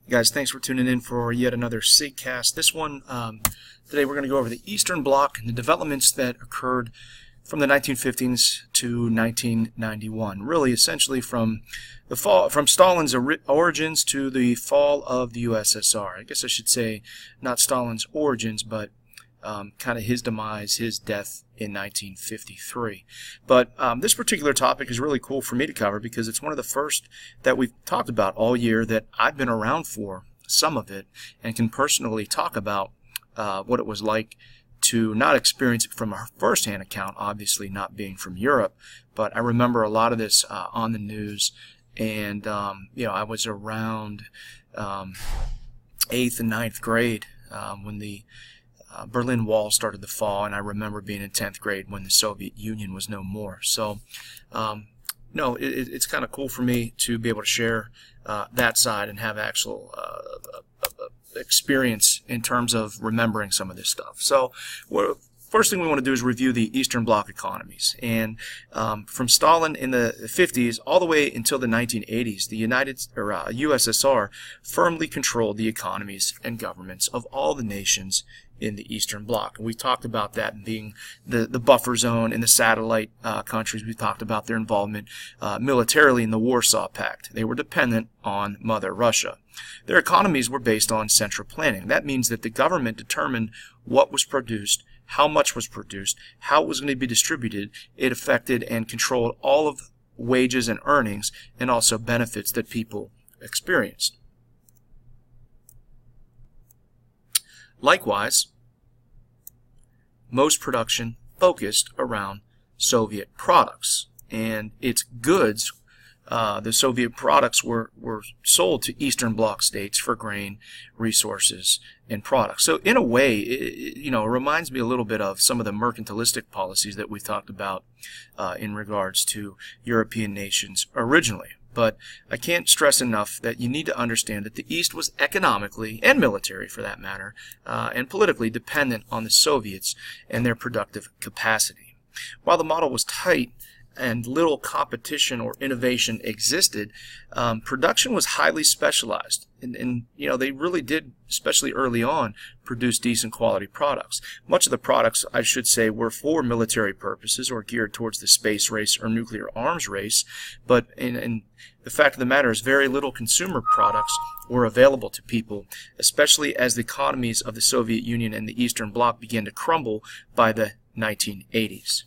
Guys, thanks for tuning in for yet another SIGcast. This one, today we're going to go over the Eastern Bloc and the developments that occurred from the 1950s to 1991. Really, essentially from Stalin's origins to the fall of the USSR. I guess I should say not Stalin's origins, but kind of his demise, his death in 1953. But this particular topic is really cool for me to cover because it's one of the first that we've talked about all year that I've been around for, some of it, and can personally talk about what it was like to not experience it from a first-hand account, obviously not being from Europe, but I remember a lot of this on the news, and I was around 8th and 9th grade when the Berlin Wall started to fall, and I remember being in 10th grade when the Soviet Union was no more. So, it's kind of cool for me to be able to share that side and have actual experience in terms of remembering some of this stuff. So, first thing we want to do is review the Eastern Bloc economies. And from Stalin in the 50s all the way until the 1980s, the USSR firmly controlled the economies and governments of all the nations in the Eastern Bloc. And we talked about that being the buffer zone in the satellite countries. We talked about their involvement militarily in the Warsaw Pact. They were dependent on Mother Russia. Their economies were based on central planning. That means that the government determined what was produced, how much was produced, how it was going to be distributed. It affected and controlled all of wages and earnings and also benefits that people experienced. Likewise, most production focused around Soviet products and its goods. The Soviet products were sold to Eastern Bloc states for grain, resources, and products. So in a way, it reminds me a little bit of some of the mercantilistic policies that we talked about in regards to European nations originally. But I can't stress enough that you need to understand that the East was economically, and military for that matter, and politically dependent on the Soviets and their productive capacity. While the model was tight and little competition or innovation existed, production was highly specialized. And they really did, especially early on, produce decent quality products. Much of the products, I should say, were for military purposes or geared towards the space race or nuclear arms race. But in the fact of the matter is very little consumer products were available to people, especially as the economies of the Soviet Union and the Eastern Bloc began to crumble by the 1980s.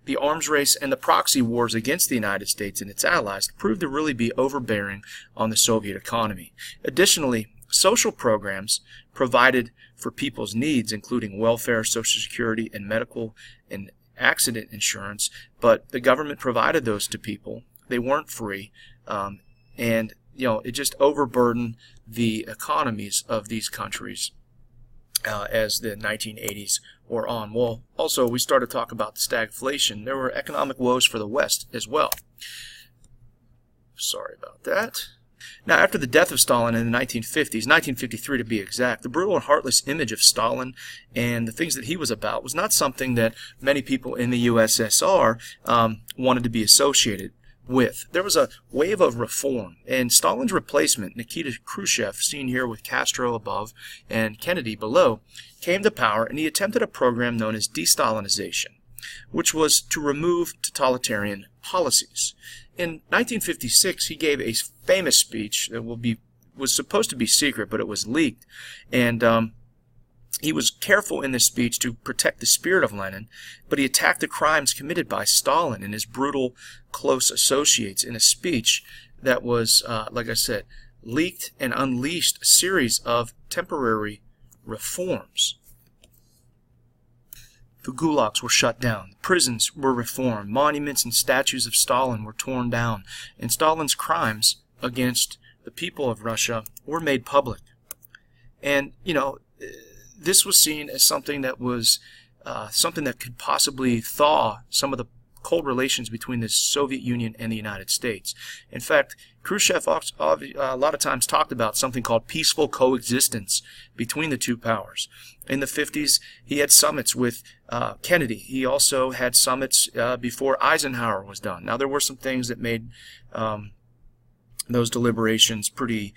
The arms race and the proxy wars against the United States and its allies proved to really be overbearing on the Soviet economy. Additionally, social programs provided for people's needs, including welfare, Social Security, and medical and accident insurance, but the government provided those to people. They weren't free, and it just overburdened the economies of these countries as the 1980s wore on. Well, also, we started to talk about the stagflation. There were economic woes for the West as well. Sorry about that. Now, after the death of Stalin in the 1950s, 1953 to be exact, the brutal and heartless image of Stalin and the things that he was about was not something that many people in the USSR wanted to be associated with. There was a wave of reform, and Stalin's replacement, Nikita Khrushchev, seen here with Castro above and Kennedy below, came to power, and he attempted a program known as de-Stalinization, which was to remove totalitarian policies. In 1956, he gave a famous speech that was supposed to be secret, but it was leaked, and he was careful in this speech to protect the spirit of Lenin, but he attacked the crimes committed by Stalin and his brutal, close associates in a speech that was, like I said, leaked and unleashed a series of temporary reforms. The gulags were shut down, prisons were reformed, monuments and statues of Stalin were torn down, and Stalin's crimes against the people of Russia were made public. And, this was seen as something that was something that could possibly thaw some of the cold relations between the Soviet Union and the United States. In fact, Khrushchev a lot of times talked about something called peaceful coexistence between the two powers. In the 50s, he had summits with Kennedy. He also had summits before Eisenhower was done. Now, there were some things that made those deliberations pretty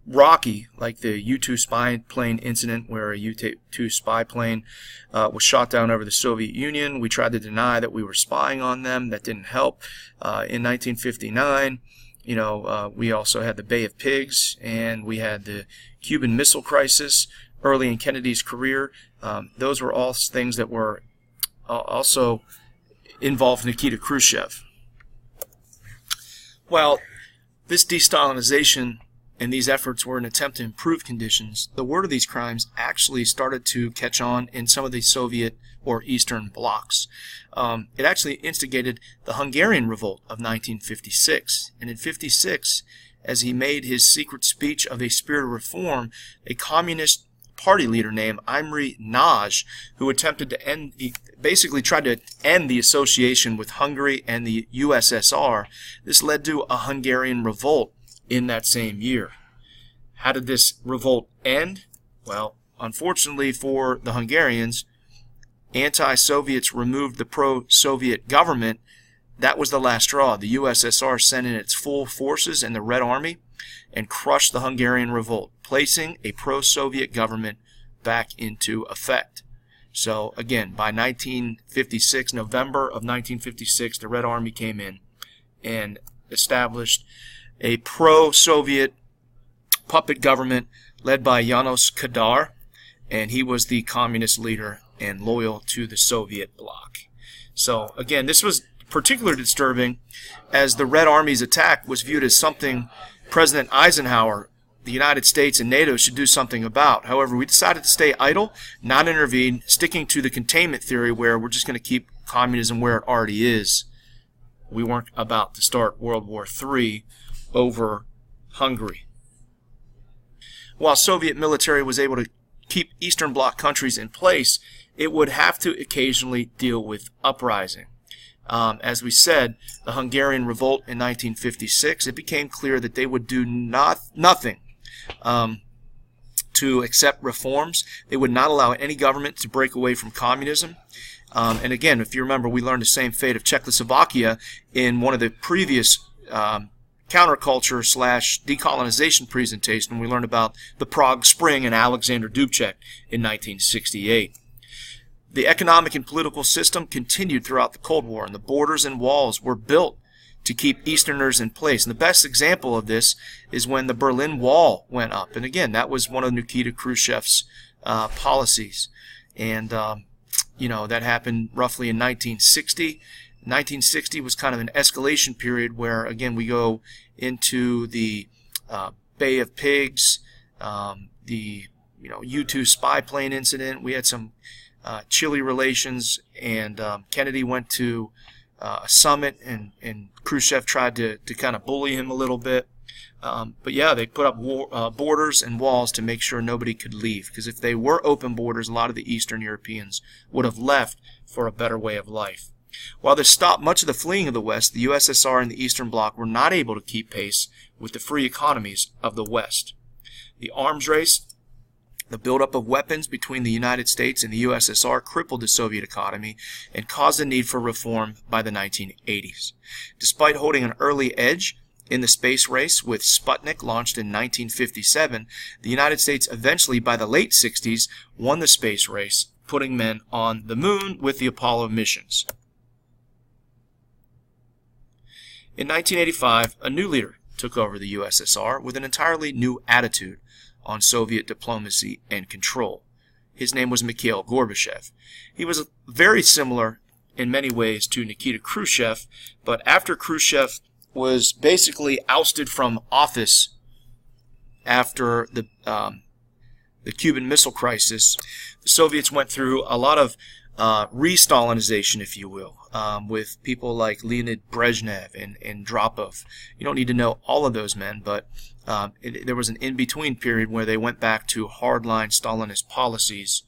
rocky, like the U-2 spy plane incident where a U-2 spy plane was shot down over the Soviet Union. We tried to deny that we were spying on them. That didn't help. In 1959, we also had the Bay of Pigs, and we had the Cuban Missile Crisis early in Kennedy's career. Those were all things that were also involved Nikita Khrushchev. Well, this de-Stalinization and these efforts were an attempt to improve conditions. The word of these crimes actually started to catch on in some of the Soviet or Eastern blocs. It actually instigated the Hungarian Revolt of 1956. And in 56, as he made his secret speech of a spirit of reform, a communist party leader named Imre Nagy, who attempted to basically tried to end the association with Hungary and the USSR. This led to a Hungarian revolt in that same year. How did this revolt end? Well, unfortunately for the Hungarians, anti-Soviets removed the pro-Soviet government. That was the last straw. The USSR sent in its full forces and the Red Army and crushed the Hungarian revolt, placing a pro-Soviet government back into effect. So again, by 1956, November of 1956, the Red Army came in and established a pro-Soviet puppet government led by Janos Kadar, and he was the communist leader and loyal to the Soviet bloc. So again, this was particularly disturbing as the Red Army's attack was viewed as something President Eisenhower, the United States, and NATO should do something about. However, we decided to stay idle, not intervene, sticking to the containment theory where we're just going to keep communism where it already is. We weren't about to start World War III over Hungary. While Soviet military was able to keep Eastern Bloc countries in place, it would have to occasionally deal with uprising. As we said, the Hungarian Revolt in 1956, it became clear that they would do nothing to accept reforms. They would not allow any government to break away from communism. And again, if you remember, we learned the same fate of Czechoslovakia in one of the previous counterculture / decolonization presentation. We learned about the Prague Spring and Alexander Dubček in 1968. The economic and political system continued throughout the Cold War, and the borders and walls were built to keep Easterners in place. And the best example of this is when the Berlin Wall went up. And again, that was one of Nikita Khrushchev's policies. And, that happened roughly in 1960. 1960 was kind of an escalation period where, again, we go into the Bay of Pigs, the U-2 spy plane incident. We had some chilly relations, and Kennedy went to a summit, and Khrushchev tried to kind of bully him a little bit. But yeah, they put up borders and walls to make sure nobody could leave, because if they were open borders, a lot of the Eastern Europeans would have left for a better way of life. While this stopped much of the fleeing of the West, the USSR and the Eastern Bloc were not able to keep pace with the free economies of the West. The arms race, the buildup of weapons between the United States and the USSR crippled the Soviet economy and caused a need for reform by the 1980s. Despite holding an early edge in the space race with Sputnik launched in 1957, the United States eventually, by the late 60s, won the space race, putting men on the moon with the Apollo missions. In 1985, a new leader took over the USSR with an entirely new attitude on Soviet diplomacy and control. His name was Mikhail Gorbachev. He was very similar in many ways to Nikita Khrushchev, but after Khrushchev was basically ousted from office after the Cuban Missile Crisis, the Soviets went through a lot of re-Stalinization, if you will, with people like Leonid Brezhnev and Dropov. You don't need to know all of those men, but there was an in-between period where they went back to hardline Stalinist policies,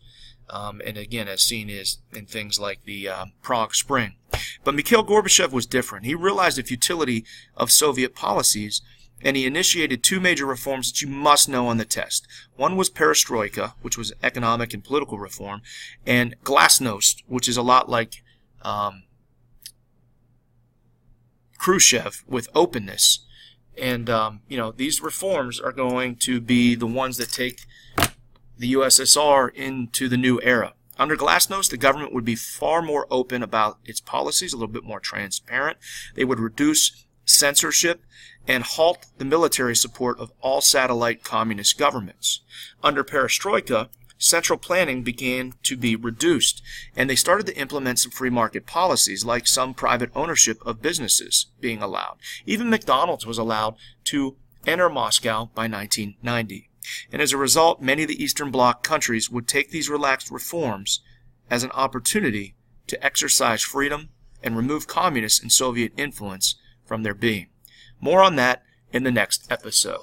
and again, as seen in things like the Prague Spring. But Mikhail Gorbachev was different. He realized the futility of Soviet policies, and he initiated two major reforms that you must know on the test. One was perestroika, which was economic and political reform, and glasnost, which is a lot like Khrushchev with openness. And, these reforms are going to be the ones that take the USSR into the new era. Under Glasnost, the government would be far more open about its policies, a little bit more transparent. They would reduce censorship and halt the military support of all satellite communist governments. Under Perestroika, central planning began to be reduced, and they started to implement some free market policies, like some private ownership of businesses being allowed. Even McDonald's was allowed to enter Moscow by 1990. And as a result, many of the Eastern Bloc countries would take these relaxed reforms as an opportunity to exercise freedom and remove communist and Soviet influence from their being. More on that in the next episode.